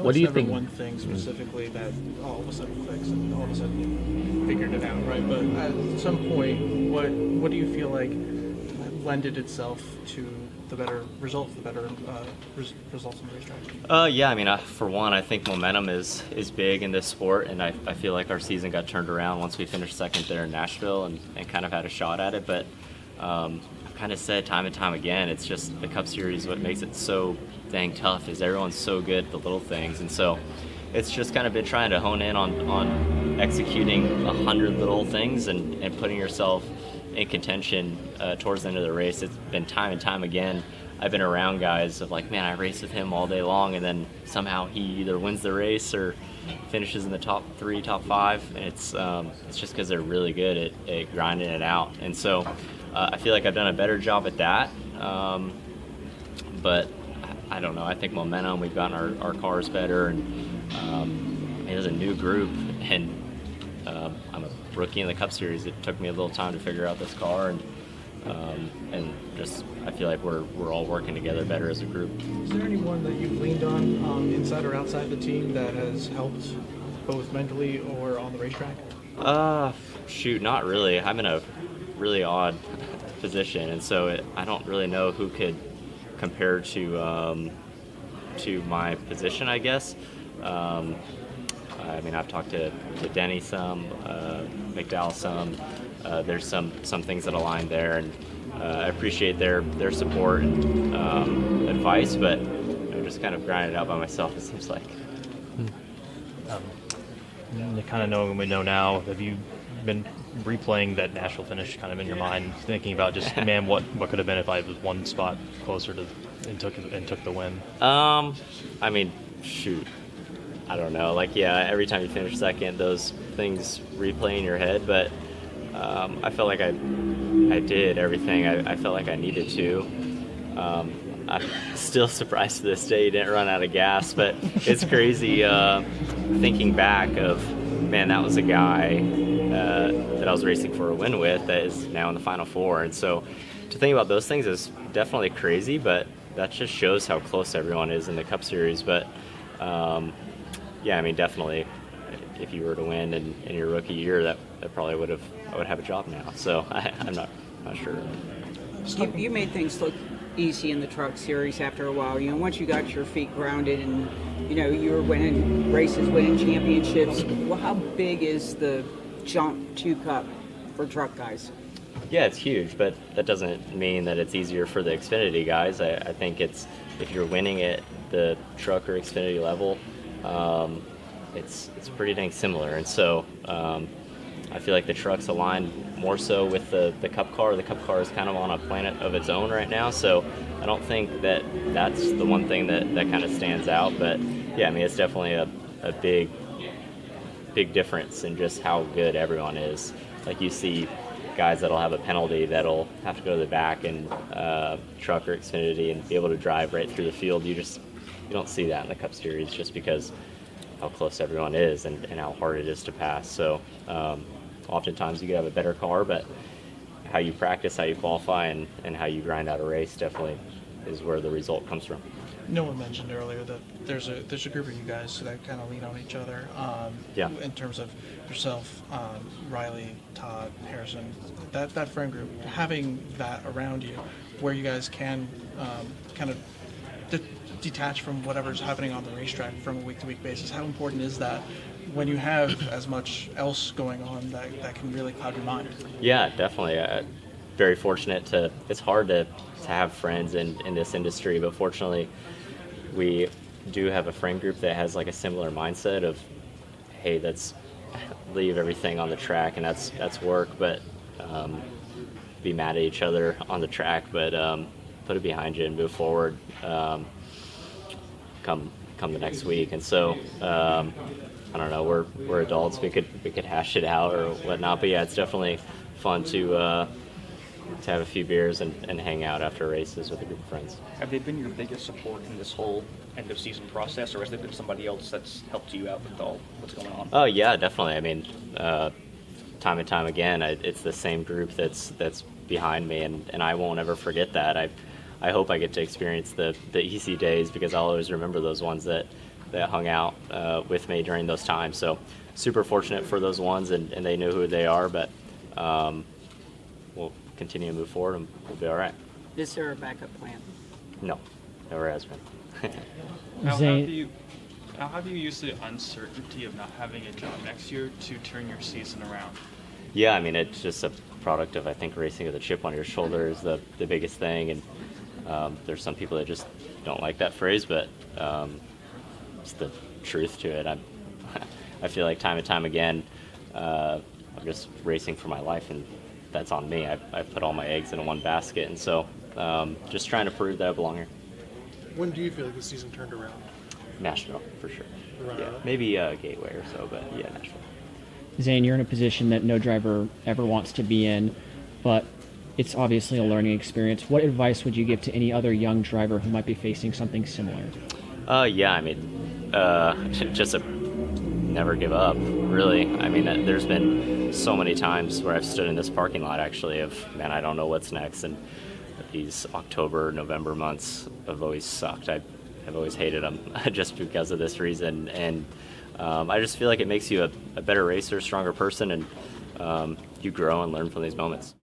what do you think? One thing specifically that all of a sudden clicks and all of a sudden you figured it out, right? But at some point, what do you feel like lended itself to the better results, the better results in the racetrack? Yeah, I mean, for one, I think momentum is big in this sport, and I feel like our season got turned around once we finished second there in Nashville and kind of had a shot at it. But I've kind of said time and time again, it's just the Cup Series. What makes it so dang tough is everyone's so good at the little things, and so it's just kind of been trying to hone in on executing 100 little things and putting yourself in contention towards the end of the race. It's been time and time again. I've been around guys of like, man, I race with him all day long, and then somehow he either wins the race or finishes in the top 3, top 5, and it's just because they're really good at grinding it out. And so I feel like I've done a better job at that, but I don't know. I think momentum, we've gotten our cars better, and there's a new group, and I'm a rookie in the Cup Series. It took me a little time to figure out this car, and just I feel like we're all working together better as a group. Is there anyone that you've leaned on inside or outside the team that has helped both mentally or on the racetrack? Shoot, not really. I'm in a really odd position, and so I don't really know who could compare to my position, I guess. I mean, I've talked to Denny some, McDowell some. There's some things that align there, and I appreciate their support and advice, but I'm just kind of grinding it out by myself, it seems like. Kind of knowing what we know now, have you been replaying that Nashville finish kind of in your mind, thinking about just, man, what could have been if I was one spot closer to and took the win? I mean, shoot. I don't know. Like, yeah, every time you finish second, those things replay in your head. But I felt like I did everything I felt like I needed to. I'm still surprised to this day he didn't run out of gas. But it's crazy thinking back of, man, that was a guy that I was racing for a win with that is now in the Final Four. And so to think about those things is definitely crazy, but that just shows how close everyone is in the Cup Series. But yeah, I mean, definitely, if you were to win in your rookie year, that probably I would have a job now. So I'm not sure. You made things look easy in the Truck Series after a while. You know, once you got your feet grounded and, you know, you were winning races, winning championships, well, how big is the jump to Cup for truck guys? Yeah, it's huge, but that doesn't mean that it's easier for the Xfinity guys. I think it's, if you're winning at the truck or Xfinity level, it's pretty dang similar. And so I feel like the trucks align more so with the Cup car. The Cup car is kind of on a planet of its own right now, so I don't think that that's the one thing that kind of stands out. But yeah, I mean, it's definitely a big difference in just how good everyone is. Like, you see guys that'll have a penalty that'll have to go to the back and truck or Xfinity and be able to drive right through the field. You don't see that in the Cup Series just because how close everyone is and how hard it is to pass. So oftentimes you could have a better car, but how you practice, how you qualify, and how you grind out a race definitely is where the result comes from. No one mentioned earlier that there's a group of you guys that kind of lean on each other. Yeah. In terms of yourself, Riley, Todd, Harrison, that friend group, having that around you, where you guys can kind of detach from whatever's happening on the racetrack from a week-to-week basis. How important is that when you have as much else going on that can really cloud your mind? Yeah, definitely. Very fortunate it's hard to have friends in this industry, but fortunately we do have a friend group that has like a similar mindset of, hey, let's leave everything on the track, and that's work, but be mad at each other on the track, but put it behind you and move forward come the next week. And so I don't know, we're adults, we could hash it out or whatnot, but yeah, it's definitely fun to have a few beers and hang out after races with a group of friends. Have they been your biggest support in this whole end of season process, or has there been somebody else that's helped you out with all what's going on? Oh yeah, definitely. I mean, time and time again, it's the same group that's behind me, and I won't ever forget that. I hope I get to experience the easy days, because I'll always remember those ones that that hung out with me during those times. So super fortunate for those ones, and they knew who they are. But we'll continue to move forward, and we'll be all right. Is there a backup plan? No, never has been. How Zane- have you used the uncertainty of not having a job next year to turn your season around? Yeah, I mean, it's just a product of, I think, racing with a chip on your shoulder is the biggest thing. And there's some people that just don't like that phrase, but it's the truth to it. I feel like time and time again, I'm just racing for my life, and that's on me. I put all my eggs in one basket, and so just trying to prove that I belong here. When do you feel like the season turned around? Nashville, for sure. Right. Yeah, maybe Gateway or so, but yeah, Nashville. Zane, you're in a position that no driver ever wants to be in, but it's obviously a learning experience. What advice would you give to any other young driver who might be facing something similar? Yeah, I mean, just never give up, really. I mean, there's been so many times where I've stood in this parking lot, actually, of, man, I don't know what's next. And these October, November months have always sucked. I've always hated them just because of this reason. And I just feel like it makes you a better racer, stronger person, and you grow and learn from these moments.